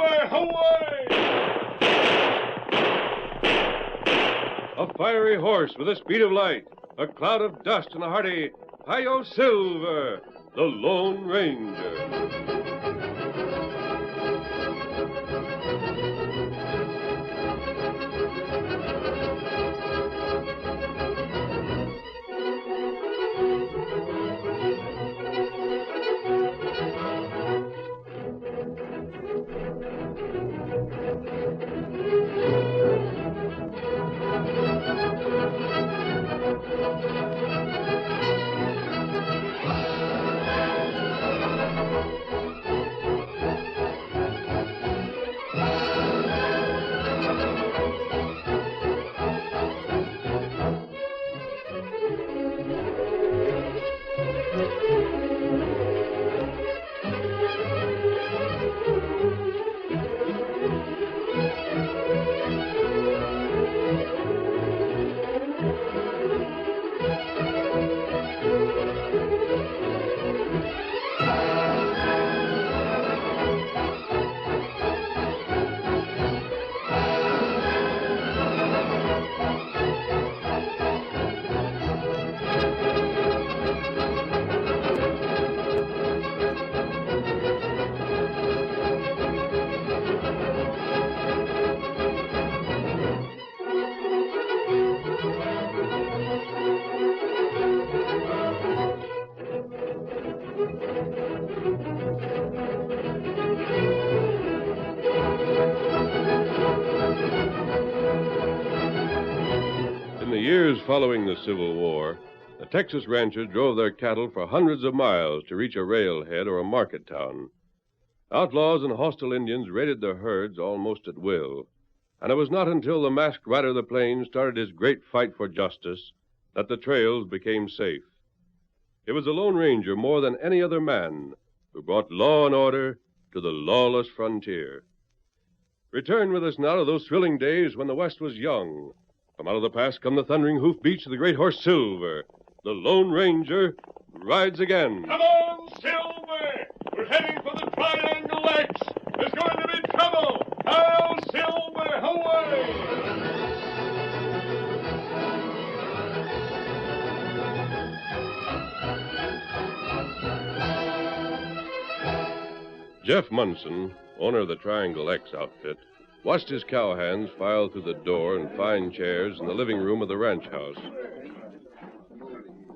Silver, away! A fiery horse with the speed of light, a cloud of dust, and a hearty Hi-Yo Silver, the Lone Ranger. In the years following the Civil War, the Texas ranchers drove their cattle for hundreds of miles to reach a railhead or a market town. Outlaws and hostile Indians raided their herds almost at will, and it was not until the masked rider of the plains started his great fight for justice that the trails became safe. It was the Lone Ranger more than any other man who brought law and order to the lawless frontier. Return with us now to those thrilling days when the West was young. From out of the past come the thundering hoofbeats of the great horse Silver. The Lone Ranger rides again. Come on, Silver! We're heading for the Triangle X. There's going to be trouble. I'll Silver, away! Jeff Munson, owner of the Triangle X outfit, watched his cowhands file through the door and fine chairs in the living room of the ranch house.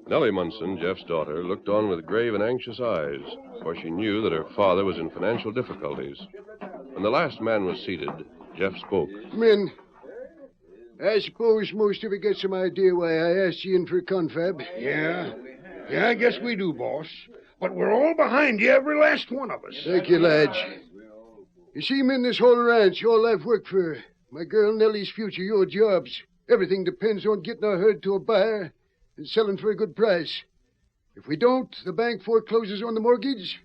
Nellie Munson, Jeff's daughter, looked on with grave and anxious eyes, for she knew that her father was in financial difficulties. When the last man was seated, Jeff spoke. Men, I suppose most of you got some idea why I asked you in for a confab. Yeah, I guess we do, boss. But we're all behind you, every last one of us. Thank you, lads. You see, men, this whole ranch, all I've worked for. My girl Nellie's future, your jobs. Everything depends on getting our herd to a buyer and selling for a good price. If we don't, the bank forecloses on the mortgage.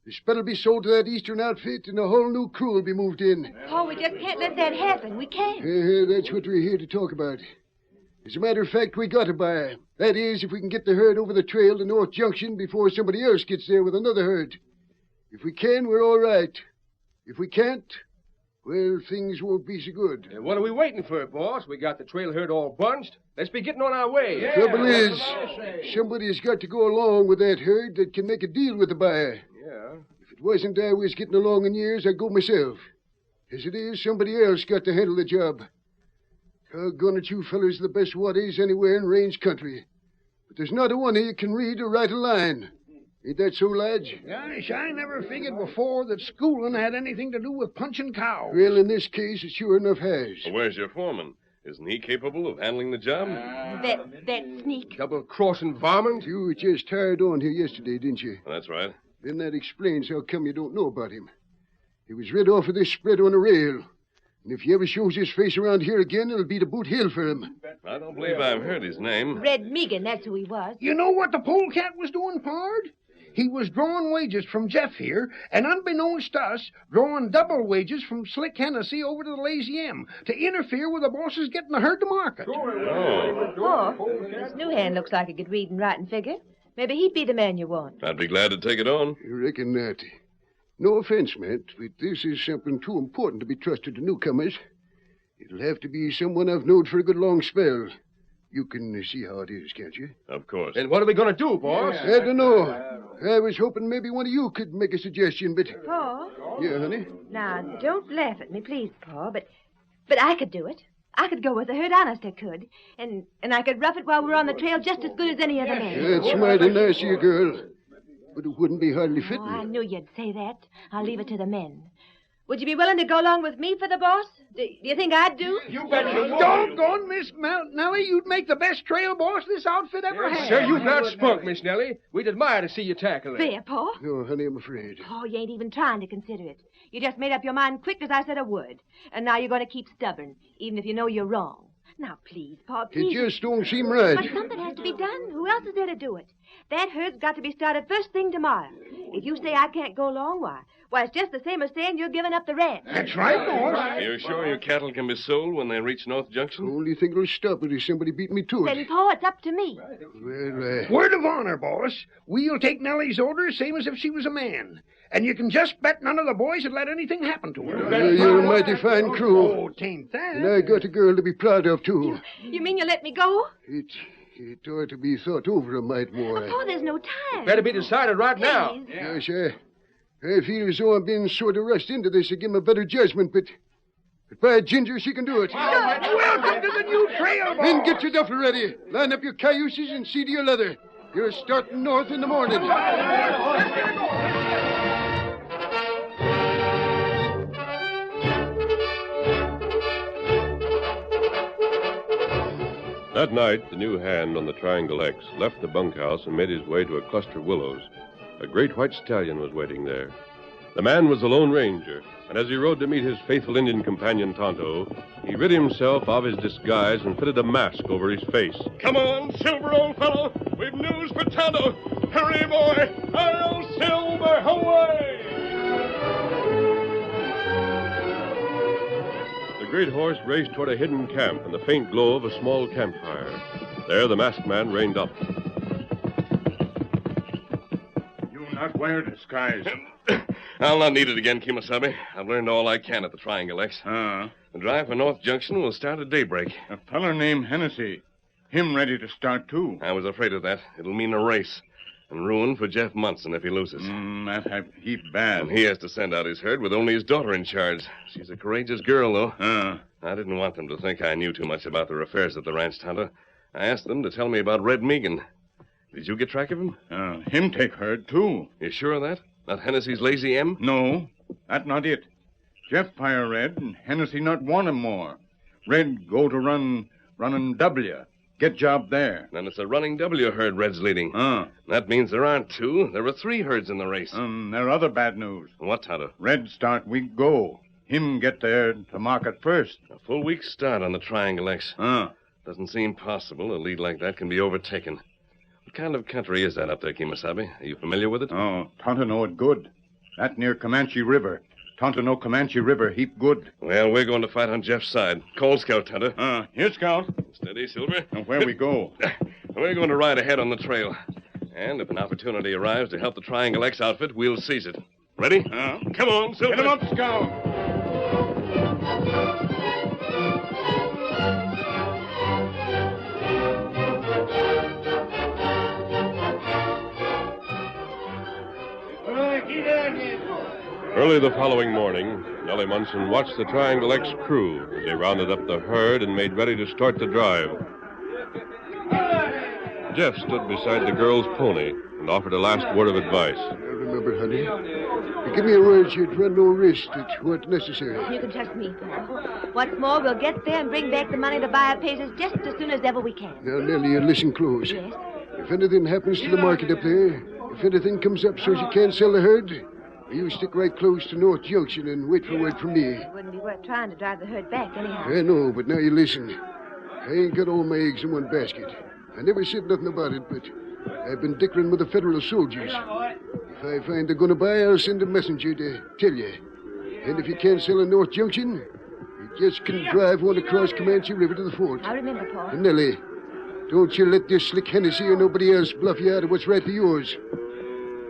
The spread will be sold to that eastern outfit, and a whole new crew will be moved in. Oh, we just can't let that happen. We can't. That's what we're here to talk about. As a matter of fact, we got a buyer. That is, if we can get the herd over the trail to North Junction before somebody else gets there with another herd. If we can, we're all right. If we can't, well, things won't be so good. What are we waiting for, boss? We got the trail herd all bunched. Let's be getting on our way. The trouble is, somebody's got to go along with that herd that can make a deal with the buyer. Yeah. If it wasn't I was getting along in years, I'd go myself. As it is, somebody else got to handle the job. Doggone it, you fellas are the best waddies anywhere in range country. But there's not a one of you can read or write a line. Ain't that so, lads? Gosh, I never figured before that schooling had anything to do with punching cows. Well, in this case, it sure enough has. Well, where's your foreman? Isn't he capable of handling the job? That sneak. Double-crossing varmint? You were just hired on here yesterday, didn't you? That's right. Then that explains how come you don't know about him. He was rid off of this spread on a rail. And if he ever shows his face around here again, it'll be to boot hill for him. I don't believe I've heard his name. Red Megan, that's who he was. You know what the polecat was doing, Pard? He was drawing wages from Jeff here, and unbeknownst to us, drawing double wages from Slick Hennessy over to the Lazy M to interfere with the bosses getting the herd to market. Oh, this new hand looks like he could read and write and figure. Maybe he'd be the man you want. I'd be glad to take it on. You reckon that? No offense meant, but this is something too important to be trusted to newcomers. It'll have to be someone I've known for a good long spell. You can see how it is, can't you? Of course. And what are we going to do, boss? I don't know. I was hoping maybe one of you could make a suggestion, but... Pa? Yeah, honey? Now, don't laugh at me, please, Pa, but I could do it. I could go with the herd, honest I could. And I could rough it while we're on the trail just as good as any other man. That's mighty nice of you, girl. But it wouldn't be hardly fitting. Oh, I knew you'd say that. I'll leave it to the men. Would you be willing to go along with me for the boss? Do you think I'd do? You bet you would. Doggone, Miss Nellie, you'd make the best trail boss this outfit ever had. Sir, you've got spunk, Miss Nellie. We'd admire to see you tackle it. There, Pa. No, honey, I'm afraid. Oh, you ain't even trying to consider it. You just made up your mind quick as I said a word. And now you're going to keep stubborn, even if you know you're wrong. Now, please, Pa, please. It just don't seem right. But something has to be done. Who else is there to do it? That herd's got to be started first thing tomorrow. If you say I can't go along, why, it's just the same as saying you're giving up the ranch. That's right, boss. Are you sure your cattle can be sold when they reach North Junction? Only thing that'll stop it is somebody beat me to it. Then, Pa, it's up to me. Well, Word of honor, boss. We'll take Nellie's orders same as if she was a man. And you can just bet none of the boys would let anything happen to her. you're a mighty fine crew. Oh, tain't that. And I got a girl to be proud of, too. You mean you let me go? It ought to be thought over a mite more. Pa, there's no time. Better be decided right now. Please. Yes, I feel as though I'm being sort of rushed into this to give him a better judgment, but by ginger, she can do it. Welcome to the new trail, boss. Men, get your duffel ready. Line up your cayuses and see to your leather. You're starting north in the morning. That night, the new hand on the Triangle X left the bunkhouse and made his way to a cluster of willows. A great white stallion was waiting there. The man was the Lone Ranger, and as he rode to meet his faithful Indian companion, Tonto, he rid himself of his disguise and fitted a mask over his face. Come on, Silver, old fellow. We've news for Tonto. Hurry, boy. I'll Silver, away! The great horse raced toward a hidden camp in the faint glow of a small campfire. There, the masked man reined up. You not wear disguise. I'll not need it again, Kimasabi. I've learned all I can at the Triangle X. Ah. The drive for North Junction will start at daybreak. A feller named Hennessy. Him ready to start, too. I was afraid of that. It'll mean a race. And ruin for Jeff Munson if he loses. That have heap bad. And he has to send out his herd with only his daughter in charge. She's a courageous girl, though. Ah. I didn't want them to think I knew too much about their affairs at the ranch, Tonto. I asked them to tell me about Red Meegan. Did you get track of him? Him take herd, too. You sure of that? Not Hennessy's Lazy M? No, that not it. Jeff fire Red, and Hennessy not want him more. Red go to running W. Get job there. Then it's a running W herd Red's leading. That means there aren't two. There are 3 herds in the race. There other bad news. What, Tonto? Red start week go. Him get there to market first. A full week's start on the Triangle X. Doesn't seem possible a lead like that can be overtaken. What kind of country is that up there, Kimasabi? Are you familiar with it? Oh, Tonto know it good. That near Comanche River. Tonto know Comanche River heap good. Well, we're going to fight on Jeff's side. Call Scout, Tonto. Here, Scout. Steady, Silver. Now, where we go? We're going to ride ahead on the trail. And if an opportunity arrives to help the Triangle X outfit, we'll seize it. Ready? Come on, Silver. Get him up, Scout. Early the following morning, Nellie Munson watched the Triangle X crew as they rounded up the herd and made ready to start the drive. Jeff stood beside the girl's pony and offered a last word of advice. Remember, honey, you give me a word you'd run no risk that weren't necessary. You can trust me, Pa. What's more, we'll get there and bring back the money to buy our places just as soon as ever we can. Now, Nellie, you listen close. Yes? If anything happens to the market up there, if anything comes up so you can't sell the herd, you stick right close to North Junction and wait for word from me. It wouldn't be worth trying to drive the herd back anyhow. I know, but now you listen. I ain't got all my eggs in one basket. I never said nothing about it, but I've been dickering with the federal soldiers. If I find they're going to buy, I'll send a messenger to tell you. And if you can't sell in North Junction, you just can drive one across Comanche River to the fort. I remember, Pa. And Nellie, don't you let this slick Hennessy or nobody else bluff you out of what's rightly yours.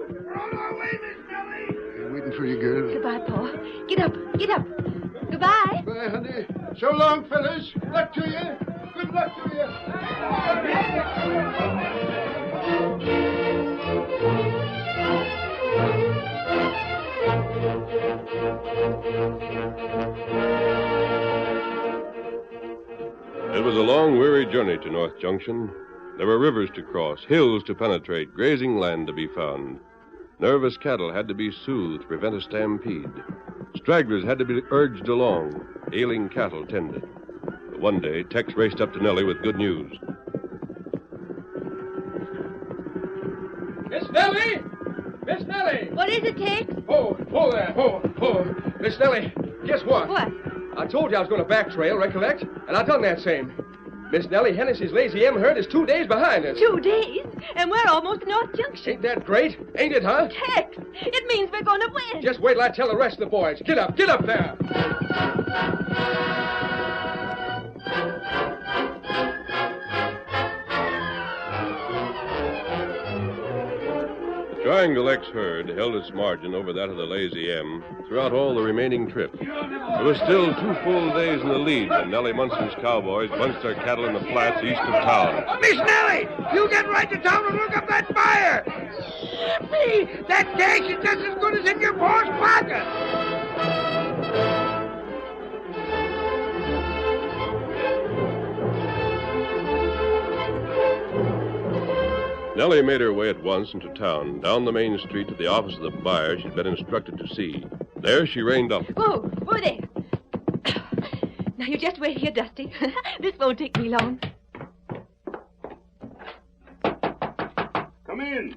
We're on our way, Miss Nellie. I'm waiting for for you, girl. Goodbye, Pa. Get up. Get up. Goodbye. Bye, honey. So long, fellas. Luck to you. Good luck to you. It was a long, weary journey to North Junction. There were rivers to cross, hills to penetrate, grazing land to be found. Nervous cattle had to be soothed to prevent a stampede. Stragglers had to be urged along, ailing cattle tended. But one day, Tex raced up to Nellie with good news. Miss Nellie! Miss Nellie! What is it, Tex? Oh there. Oh. Miss Nellie, guess what? What? I told you I was going to back trail, recollect? And I done that same. Miss Nellie Hennessy's Lazy M herd is 2 days behind us. 2 days? And we're almost at North Junction. Ain't that great? Ain't it, huh? Tex, it means we're going to win. Just wait till I tell the rest of the boys. Get up there. Triangle X herd held its margin over that of the Lazy M throughout all the remaining trip. It was still 2 full days in the lead when Nellie Munson's cowboys bunched their cattle in the flats east of town. Miss Nellie, you get right to town and look up that fire. Yippee! That cash is just as good as in your boss' pocket. Nellie made her way at once into town, down the main street to the office of the buyer she'd been instructed to see. There she reined up. Whoa there. Now, you just wait here, Dusty. This won't take me long. Come in.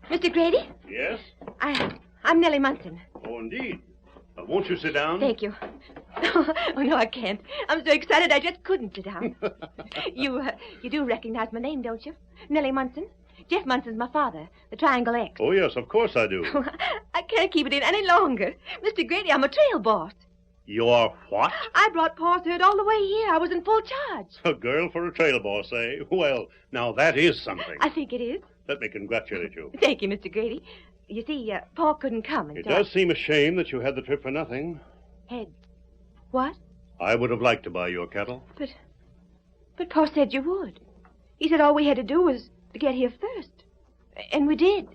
Mr. Grady? Yes? I'm Nellie Munson. Oh, indeed. Won't you sit down? Thank you. Oh, no, I can't. I'm so excited I just couldn't sit down. You do recognize my name, don't you? Nellie Munson. Jeff Munson's my father, the Triangle X. Oh, yes, of course I do. I can't keep it in any longer. Mr. Grady, I'm a trail boss. You are what? I brought Pa's herd all the way here. I was in full charge. A girl for a trail boss, eh? Well, now that is something. I think it is. Let me congratulate you. Thank you, Mr. Grady. You see, Pa couldn't come, and It so does seem a shame that you had the trip for nothing. Had what? I would have liked to buy your cattle. But Pa said you would. He said all we had to do was to get here first. And we did.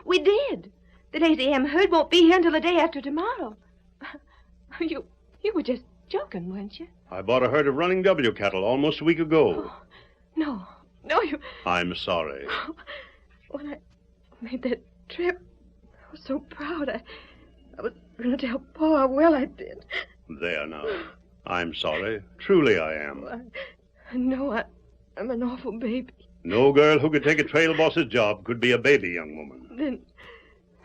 We did. The Lazy M herd won't be here until the day after tomorrow. You were just joking, weren't you? I bought a herd of running W cattle almost a week ago. Oh, no, you... I'm sorry. When I made that trip, I was so proud. I was going to tell Pa how well I did. There now. I'm sorry. Truly I am. I know I'm an awful baby. No girl who could take a trail boss's job could be a baby, young woman.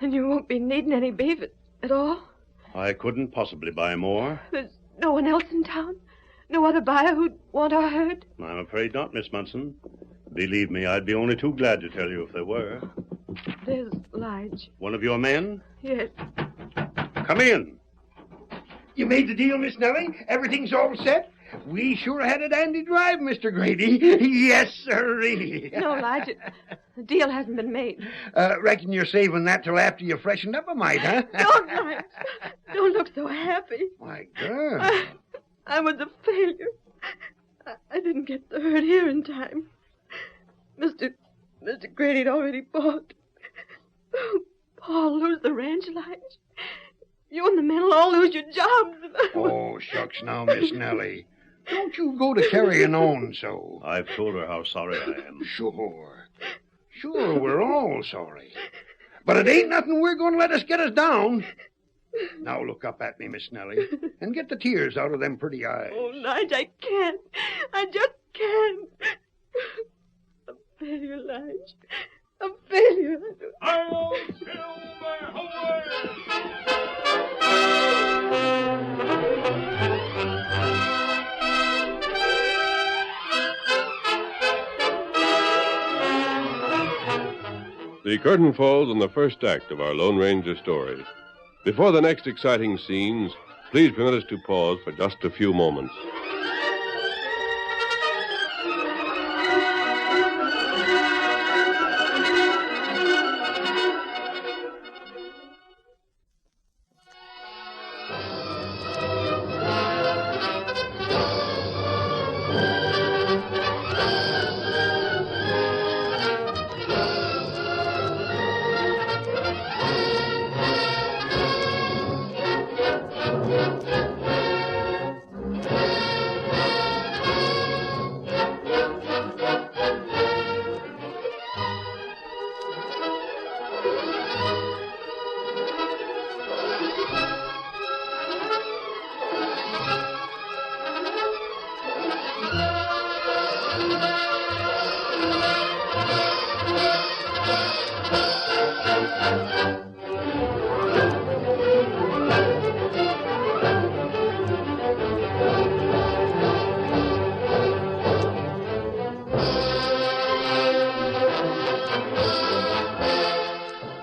Then you won't be needing any beef at all? I couldn't possibly buy more. There's no one else in town? No other buyer who'd want our herd? I'm afraid not, Miss Munson. Believe me, I'd be only too glad to tell you if there were. There's Lige. One of your men? Yes. Come in. You made the deal, Miss Nellie? Everything's all set? We sure had a dandy drive, Mr. Grady. Yes, sirree. No, Lige, the deal hasn't been made. Reckon you're saving that till after you freshened up a mite, huh? Don't, Lige. Don't look so happy. My girl. I was a failure. I didn't get the herd here in time. Mr. Grady'd already bought. Paul lose the ranch, Lige. You and the men'll all lose your jobs. Oh, shucks now, Miss Nellie. Don't you go to carrying on so. I've told her how sorry I am. Sure, we're all sorry. But it ain't nothing we're going to let us get us down. Now look up at me, Miss Nellie, and get the tears out of them pretty eyes. Oh, Lige, I can't. I just can't. A failure, Lige. A failure. I'll Silver The curtain falls on the first act of our Lone Ranger story. Before the next exciting scenes, please permit us to pause for just a few moments.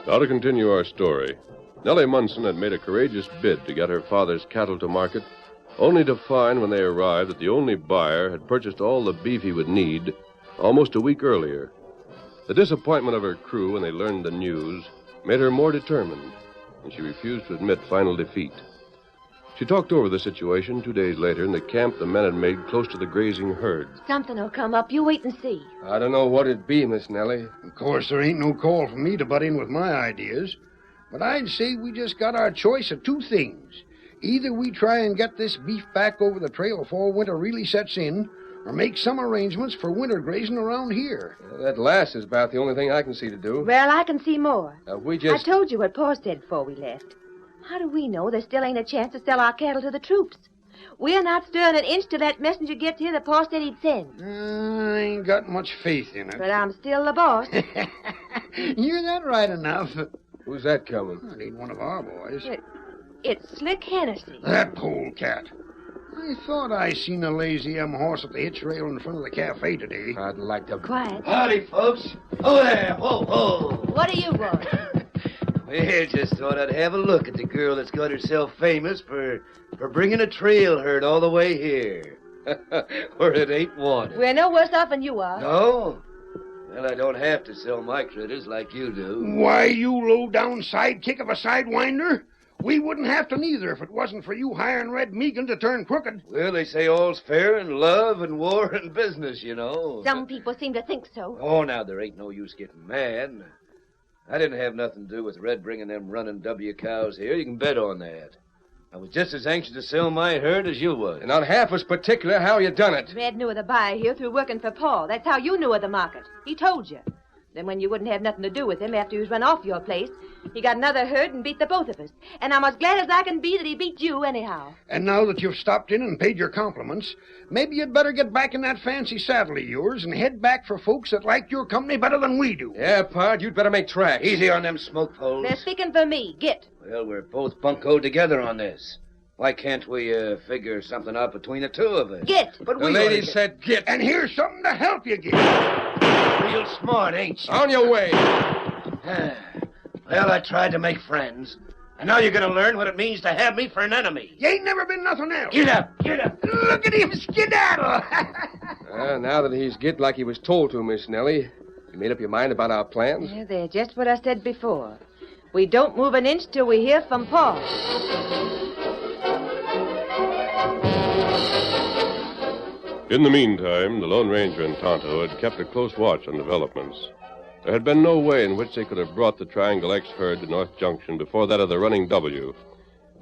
Now to continue our story. Nellie Munson had made a courageous bid to get her father's cattle to market, only to find when they arrived that the only buyer had purchased all the beef he would need almost a week earlier. The disappointment of her crew when they learned the news made her more determined, and she refused to admit final defeat. She talked over the situation 2 days later in the camp the men had made close to the grazing herd. Something will come up. You wait and see. I don't know what it'd be, Miss Nellie. Of course, there ain't no call for me to butt in with my ideas. But I'd say we just got our choice of two things. Either we try and get this beef back over the trail before winter really sets in, or make some arrangements for winter grazing around here. That last is about the only thing I can see to do. Well, I can see more. We just... I told you what Pa said before we left. How do we know there still ain't a chance to sell our cattle to the troops? We're not stirring an inch till that messenger gets here that Pa said he'd send. I ain't got much faith in it. But I'm still the boss. You're that right enough. Who's that coming? It ain't one of our boys. It's Slick Hennessy. That polecat. I thought I seen a Lazy M horse at the hitch rail in front of the cafe today. I'd like to... Quiet. Howdy, folks. Oh, there. Whoa, whoa. What do you want? Well, just thought I'd have a look at the girl that's got herself famous for bringing a trail herd all the way here. Where it ain't wanted. We're no worse off than you are. No? Well, I don't have to sell my critters like you do. Why, you low-down sidekick of a sidewinder? We wouldn't have to neither if it wasn't for you hiring Red Meegan to turn crooked. Well, they say all's fair in love and war and business, you know. Some people seem to think so. Oh, now, there ain't no use getting mad. I didn't have nothing to do with Red bringing them running W cows here. You can bet on that. I was just as anxious to sell my herd as you was. And not half as particular how you done it. Red knew of the buyer here through working for Paul. That's how you knew of the market. He told you. Then when you wouldn't have nothing to do with him after he was run off your place, he got another herd and beat the both of us. And I'm as glad as I can be that he beat you anyhow. And now that you've stopped in and paid your compliments, maybe you'd better get back in that fancy saddle of yours and head back for folks that like your company better than we do. Yeah, Pard, you'd better make tracks. Easy on them smoke poles. They're speaking for me. Get. Well, we're both buncoed together on this. Why can't we figure something out between the two of us? Get. But The we lady oughta get- said get. And here's something to help you get. Real smart, ain't you? On your way. Well, I tried to make friends. And now you're going to learn what it means to have me for an enemy. You ain't never been nothing else. Get up, get up. Look at him skedaddle. Now that he's get like he was told to, Miss Nellie, you made up your mind about our plans? Yeah, they're just what I said before. We don't move an inch till we hear from Paul. In the meantime, the Lone Ranger and Tonto had kept a close watch on developments. There had been no way in which they could have brought the Triangle X herd to North Junction before that of the Running W.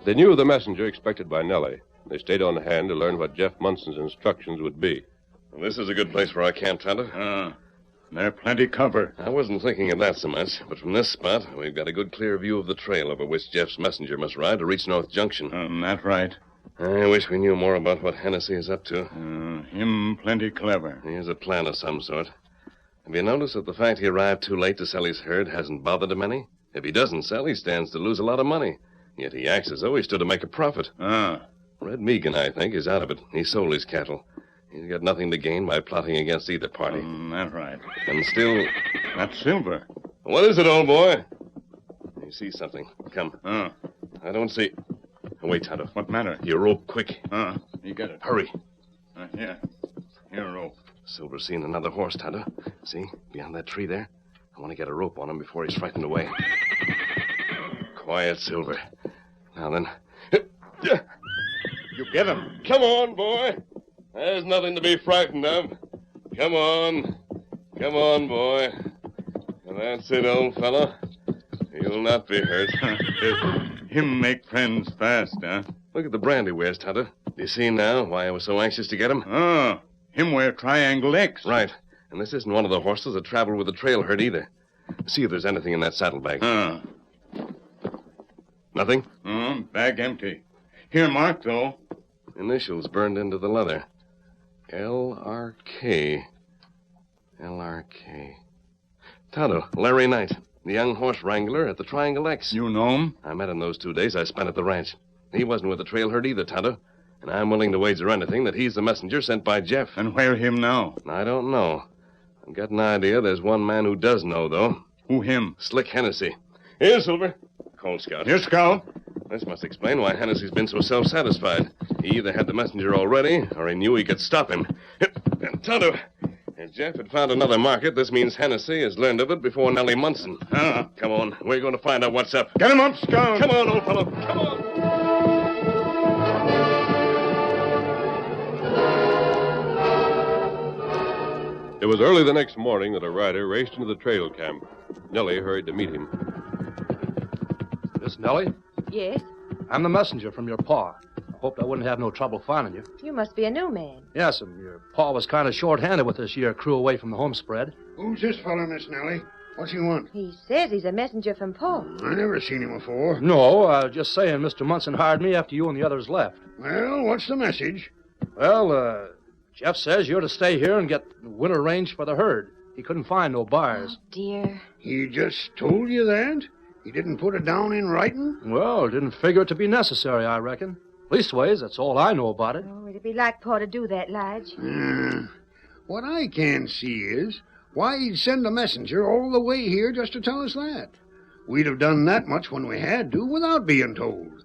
They knew of the messenger expected by Nellie. They stayed on hand to learn what Jeff Munson's instructions would be. Well, this is a good place for our camp, Tonto. There's plenty cover. I wasn't thinking of that so much, but from this spot, we've got a good clear view of the trail over which Jeff's messenger must ride to reach North Junction. That's right. I wish we knew more about what Hennessy is up to. Him plenty clever. He has a plan of some sort. Have you noticed that the fact he arrived too late to sell his herd hasn't bothered him any? If he doesn't sell, he stands to lose a lot of money. Yet he acts as though he stood to make a profit. Red Meegan, I think, is out of it. He sold his cattle. He's got nothing to gain by plotting against either party. That's right. And still... That's Silver. What is it, old boy? I see something. Come. I don't see... Wait, Tonto. What matter? Your rope, quick. You get it. Hurry. Here. Here, rope. Silver's seen another horse, Tonto. See? Beyond that tree there. I want to get a rope on him before he's frightened away. Quiet, Silver. Now then. You get him. Come on, boy. There's nothing to be frightened of. Come on. Come on, boy. That's it, old fellow. You'll not be hurt. Him make friends fast, huh? Look at the brand he wears, Tonto. Do you see now why I was so anxious to get him? Him wear Triangle X. Right. And this isn't one of the horses that traveled with the trail herd either. See if there's anything in that saddlebag. Nothing? Bag empty. Here, Mark, though. Initials burned into the leather. L.R.K. L.R.K. Tonto, Larry Knight, the young horse wrangler at the Triangle X. You know him? I met him those 2 days I spent at the ranch. He wasn't with the trail herd either, Tonto. And I'm willing to wager anything that he's the messenger sent by Jeff. And where him now? I don't know. I've got an idea there's one man who does know, though. Who him? Slick Hennessy. Here, Silver. Cold Scout. Here, Scout. This must explain why Hennessy's been so self-satisfied. He either had the messenger already, or he knew he could stop him. And Tonto, if Jeff had found another market, this means Hennessy has learned of it before Nellie Munson. Come on, we're going to find out what's up. Get him up, Scout. Come on, old fellow. Come on. It was early the next morning that a rider raced into the trail camp. Nellie hurried to meet him. Miss Nellie, Yes? I'm the messenger from your pa. I hoped I wouldn't have no trouble finding you. You must be a new man. Yes, your pa was kind of short-handed with this year crew away from the home spread. Who's this fellow, Miss Nellie? What's he want? He says he's a messenger from Pa. I never seen him before. No, just saying Mr. Munson hired me after you and the others left. Well, what's the message? Well, Jeff says you're to stay here and get winter range for the herd. He couldn't find no buyers. Oh, dear. He just told you that? He didn't put it down in writing? Well, didn't figure it to be necessary, I reckon. Leastways, that's all I know about it. Oh, it'd be like Pa to do that, Lige. What I can't see is why he'd send a messenger all the way here just to tell us that. We'd have done that much when we had to without being told.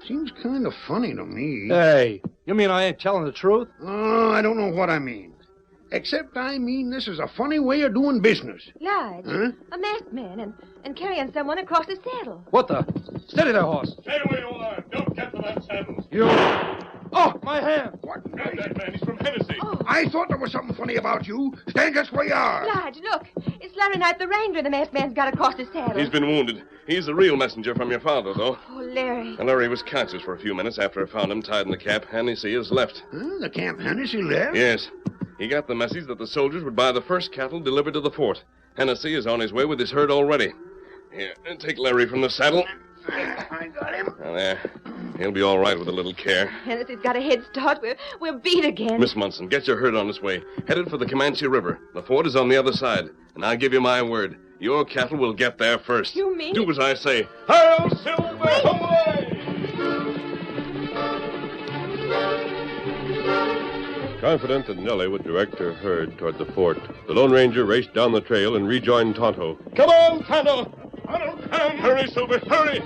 Seems kind of funny to me. Hey, you mean I ain't telling the truth? Oh, I don't know what I mean. Except I mean this is a funny way of doing business. Lige, Huh? a masked man and carrying someone across the saddle. What the? Steady there, horse. Stay away, old arm. Don't get to that saddle. You... Oh, my hand. What? Grab that man. He's from Hennessy. Oh, I thought there was something funny about you. Stand just where you are. Lige, look. It's Larry Knight, the wrangler the masked man's got across his saddle. He's been wounded. He's the real messenger from your father, though. Oh, Larry. And Larry was conscious for a few minutes after I found him tied in the cap. Hennessy has left. Huh? The Camp Hennessy left? Yes. He got the message that the soldiers would buy the first cattle delivered to the fort. Hennessy is on his way with his herd already. Here, take Larry from the saddle. I got him. Now, there. He'll be all right with a little care. Hennessy's got a head start. We're beat again. Miss Munson, get your herd on its way. Headed for the Comanche River. The fort is on the other side. And I give you my word. Your cattle will get there first. You mean Do as I say. Hail, Silver! Away! Confident that Nellie would direct her herd toward the fort, the Lone Ranger raced down the trail and rejoined Tonto. Come on, Tonto! Tonto, come! Hurry, Silver, hurry!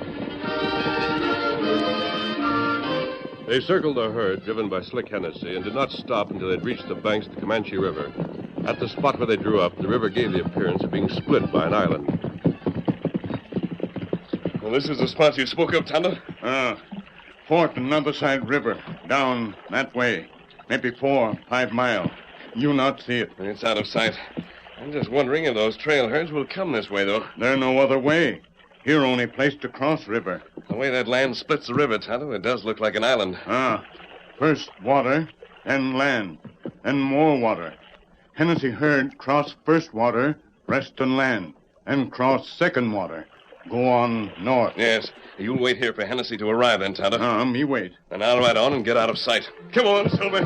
They circled the herd, driven by Slick Hennessy, and did not stop until they'd reached the banks of the Comanche River. At the spot where they drew up, the river gave the appearance of being split by an island. Well, this is the spot you spoke of, Tonto? Fort on the other side river. Down that way. Maybe 4-5 miles. You not see it. It's out of sight. I'm just wondering if those trail herds will come this way, though. There no other way. Here only place to cross river. The way that land splits the river, Tonto, it does look like an island. First water, and land, and more water. Hennessy herd cross first water, rest on land, and cross second water. Go on north. Yes. You'll wait here for Hennessy to arrive, then, Tonto. Me wait. And I'll ride on and get out of sight. Come on, Silver.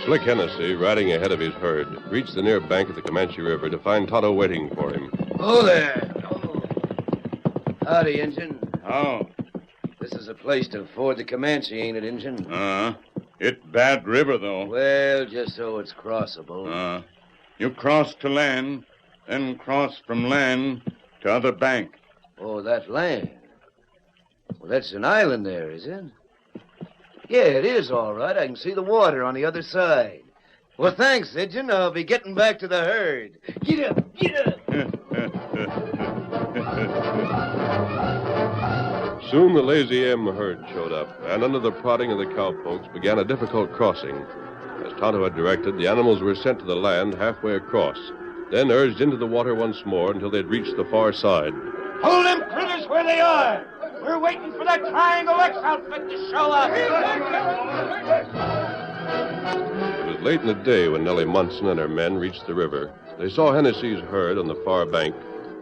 Slick Hennessy, riding ahead of his herd, reached the near bank of the Comanche River to find Tonto waiting for him. Oh, there. Oh. Howdy, Injun. Oh. This is a place to ford the Comanche, ain't it, Injun? It bad river, though. Well, just so it's crossable. You cross to land, then cross from land to other bank. Oh, that land. Well, that's an island there, is it? Yeah, it is all right. I can see the water on the other side. Well, thanks, Injun. I'll be getting back to the herd. Get up, get up. Soon the Lazy M herd showed up, and under the prodding of the cowpokes began a difficult crossing. As Tonto had directed, the animals were sent to the land halfway across, then urged into the water once more until they'd reached the far side. Hold them critters where they are. We're waiting for that Triangle X outfit to show up. It was late in the day when Nellie Munson and her men reached the river. They saw Hennessy's herd on the far bank,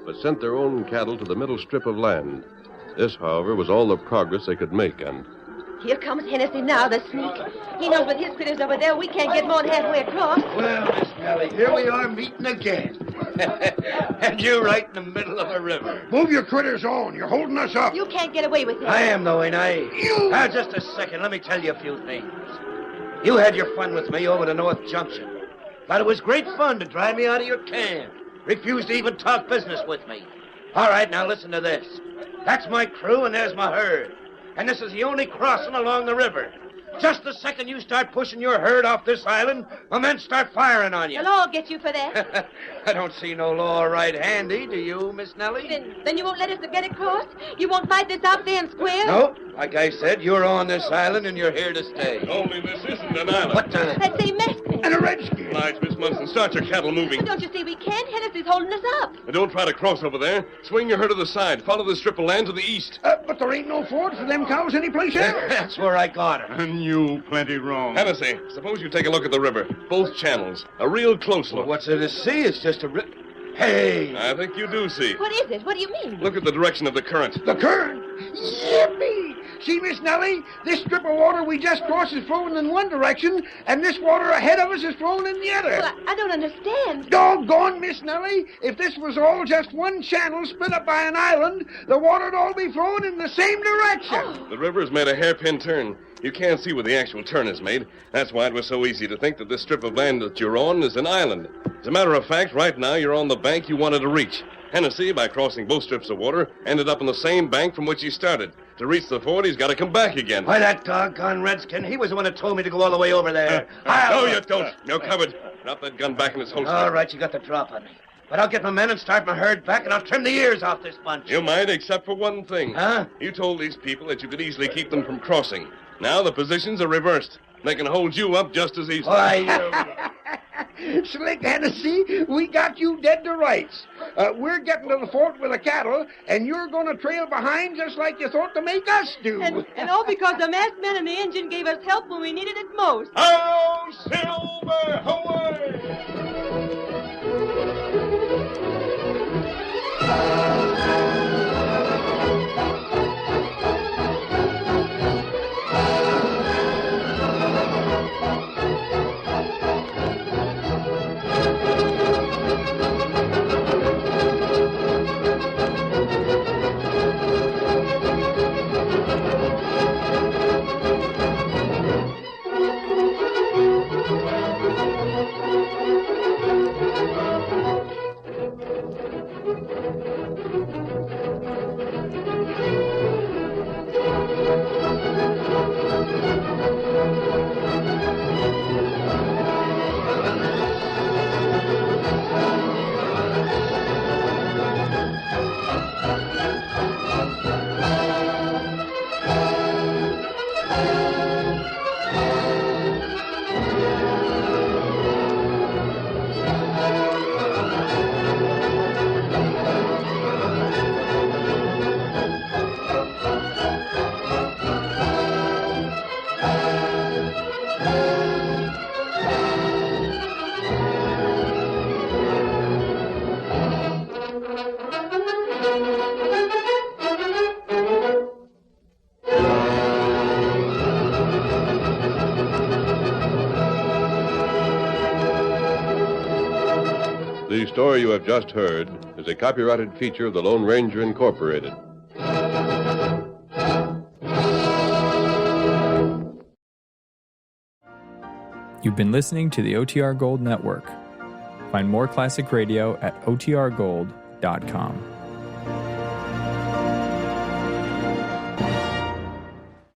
but sent their own cattle to the middle strip of land. This, however, was all the progress they could make, and... Here comes Hennessy now, the sneak. He knows with his critters over there we can't get more than halfway across. Well, Miss Nellie, here we are meeting again. And you right in the middle of a river. Move your critters on. You're holding us up. You can't get away with it. I am, though, ain't I? Now, just a second. Let me tell you a few things. You had your fun with me over to North Junction. Thought it was great fun to drive me out of your camp. Refused to even talk business with me. All right, now listen to this. That's my crew, and there's my herd. And this is the only crossing along the river. Just the second you start pushing your herd off this island, my men start firing on you. They'll all get you for that. I don't see no law right handy, do you, Miss Nellie? Then you won't let us get across? You won't fight this out fair and square? Nope. Like I said, you're on this island and you're here to stay. Only this isn't an island. What the... That same Mexican. And a redskin. Lights, Miss Munson. Start your cattle moving. But don't you see we can't? Hennessy's holding us up. And don't try to cross over there. Swing your herd to the side. Follow the strip of land to the east. But there ain't no ford for them cows anyplace else. That's where I got her. And you plenty wrong. Hennessy, suppose you take a look at the river. Both channels. A real close look. Well, what's there to see? It's just a... Hey! I think you do see. What is it? What do you mean? Look at the direction of the current. The current? Yippee! See, Miss Nellie, this strip of water we just crossed is flowing in one direction, and this water ahead of us is flowing in the other. Well, I don't understand. Doggone, Miss Nellie. If this was all just one channel split up by an island, the water'd all be flowing in the same direction. Oh. The river has made a hairpin turn. You can't see where the actual turn is made. That's why it was so easy to think that this strip of land that you're on is an island. As a matter of fact, right now you're on the bank you wanted to reach. Hennessy, by crossing both strips of water, ended up on the same bank from which he started. To reach the ford, he's got to come back again. Why, that doggone redskin, he was the one that told me to go all the way over there. No, you don't. You're covered. Drop that gun back in its holster. All right, you got the drop on me. But I'll get my men and start my herd back, and I'll trim the ears off this bunch. You might, except for one thing. Huh? You told these people that you could easily keep them from crossing. Now the positions are reversed. They can hold you up just as easily. Why, Slick Hennessy, we got you dead to rights. We're getting to the fort with the cattle, and you're going to trail behind just like you thought to make us do. And all because the masked men and the engine gave us help when we needed it most. Oh, Silver, away! The story you have just heard is a copyrighted feature of the Lone Ranger Incorporated. You've been listening to the OTR Gold Network. Find more classic radio at otrgold.com.